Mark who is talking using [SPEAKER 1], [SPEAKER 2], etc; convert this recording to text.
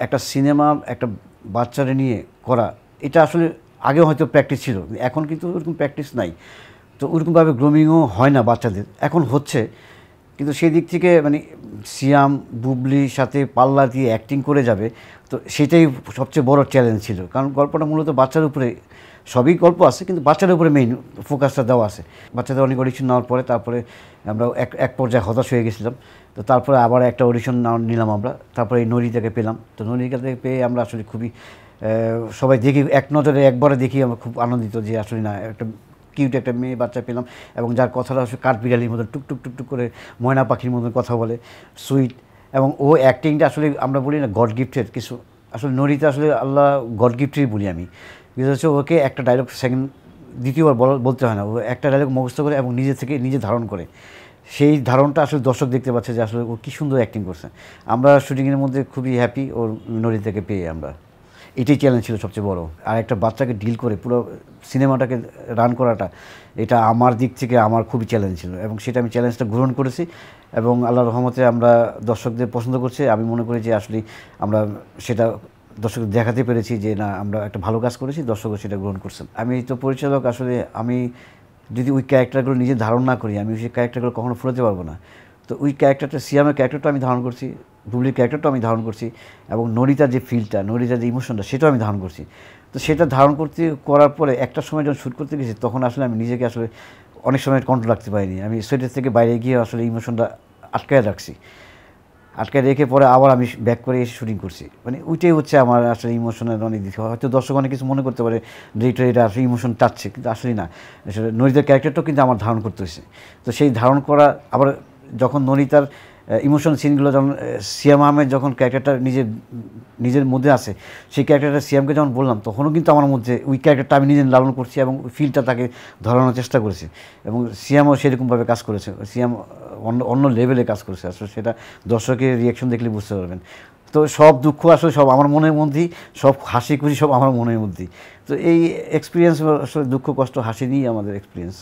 [SPEAKER 1] একটা সিনেমা একটা বাচ্চারে নিয়ে করা এটা আসলে আগেও হয়তো প্র্যাকটিস ছিল, এখন কিন্তু ওরকম প্র্যাকটিস নাই। তো ওরকমভাবে গ্রুমিংও হয় না বাচ্চাদের, এখন হচ্ছে। কিন্তু সেই দিক থেকে মানে সিয়াম বুবলির সাথে পাল্লা দিয়ে অ্যাক্টিং করে যাবে, তো সেটাই সবচেয়ে বড় চ্যালেঞ্জ ছিল। কারণ গল্পটা মূলত বাচ্চার উপরে, সবই গল্প আছে কিন্তু বাচ্চাদের উপরে মেইন ফোকাসটা দেওয়া আছে। বাচ্চাদের অনেক অডিশন নেওয়ার পরে তারপরে আমরা এক পর্যায়ে হতাশ হয়ে গেছিলাম। তো তারপরে আবার একটা অডিশন নিলাম আমরা, তারপরে এই নরিতাকে পেলাম। তো নরিতাকে পেয়ে আমরা আসলে খুবই সবাই দেখি এক নজরে একবারে দেখি আমরা খুব আনন্দিত যে আসলে না একটা কিউট একটা মেয়ে বাচ্চা পেলাম, এবং যার কথাটা আসলে কাঠবিড়ালির মতন টুকটুক টুকটুক করে ময়না পাখির মতন কথা বলে, সুইট। এবং ও অ্যাক্টিংটা আসলে আমরা বলি না গড গিফটেড কিছু, আসলে নরিতা আসলে আল্লাহ গড গিফটেরই বলি আমি। বিশেষ হচ্ছে ওকে একটা ডায়লগ দ্বিতীয়বার বলতে হয় না, ও একটা ডায়লগ মুখস্থ করে এবং নিজে থেকে নিজে ধারণ করে। সেই ধারণটা আসলে দর্শক দেখতে পাচ্ছে যে আসলে ও কী সুন্দর অ্যাক্টিং করছে। আমরা শুটিংয়ের মধ্যে খুবই হ্যাপি ওর নরিতাকে পেয়ে। আমরা এটাই চ্যালেঞ্জ ছিল সবচেয়ে বড়। আর একটা বাচ্চাকে ডিল করে পুরো সিনেমাটাকে রান করাটা, এটা আমার দিক থেকে আমার খুবই চ্যালেঞ্জ ছিল, এবং সেটা আমি চ্যালেঞ্জটা গ্রহণ করেছি। এবং আল্লাহর রহমতে আমরা দর্শকদের পছন্দ করছে। আমি মনে করি যে আসলে আমরা সেটা দর্শকদের দেখাতে পেরেছি যে না আমরা একটা ভালো কাজ করেছি, দর্শকও সেটা গ্রহণ করছেন। আমি তো পরিচালক, আসলে আমি যদি ওই ক্যারেক্টারগুলো নিজে ধারণ না করি আমি সেই ক্যারেক্টারগুলো কখনো ফুরাতে পারবো না। তো ওই ক্যারেক্টারটা, সিয়ামের ক্যারেক্টারটা আমি ধারণ করছি, বুবলির ক্যারেক্টারটা আমি ধারণ করছি, এবং নরিতার যে ফিলটা, নরিতার যে ইমোশনটা, সেটাও আমি ধারণ করছি। তো সেটা ধারণ করার পরে একটা সময় যখন শ্যুট করতে গেছি তখন আসলে আমি নিজেকে আসলে অনেক সময় কন্ট্রোল রাখতে পারিনি। আমি সেটের থেকে বাইরে গিয়ে আসলে ইমোশনটা আটকায় রাখছি, আটকায় রেখে পরে আবার আমি ব্যাক করে এসে শুটিং করছি। মানে ওইটাই হচ্ছে আমার আসলে ইমোশনের অনেক দিক। হয়তো দর্শক অনেক কিছু মনে করতে পারে ডিরেক্টর এটা আসলে ইমোশন টাচ্ছে, কিন্তু আসলে না। আসলে নরিতার ক্যারেক্টারটাও কিন্তু আমার ধারণ করতে হয়েছে। তো সেই ধারণ করা আবার যখন নরিতার ইমোশনাল সিনগুলো যখন সিয়াম আহমেদ যখন ক্যারেক্টারটা নিজের মধ্যে আসে, সেই ক্যারেক্টারটা সিয়ামকে যখন বললাম তখনও কিন্তু আমার মধ্যে ওই ক্যারেক্টারটা আমি নিজে লালন করছি এবং ওই ফিলটা তাকে ধরানোর চেষ্টা করেছি। এবং সিয়ামও সেরকমভাবে কাজ করেছে, সিয়াম অন্য লেভেলে কাজ করেছে। আসলে সেটা দর্শকের রিয়াকশন দেখলে বুঝতে পারবেন। তো সব দুঃখ আসলে সব আমার মনের মধ্যেই, সব হাসি খুশি সব আমার মনের মধ্যেই। তো এই এক্সপিরিয়েন্স আসলে দুঃখ কষ্ট হাসি নিয়েই আমাদের এক্সপিরিয়েন্স।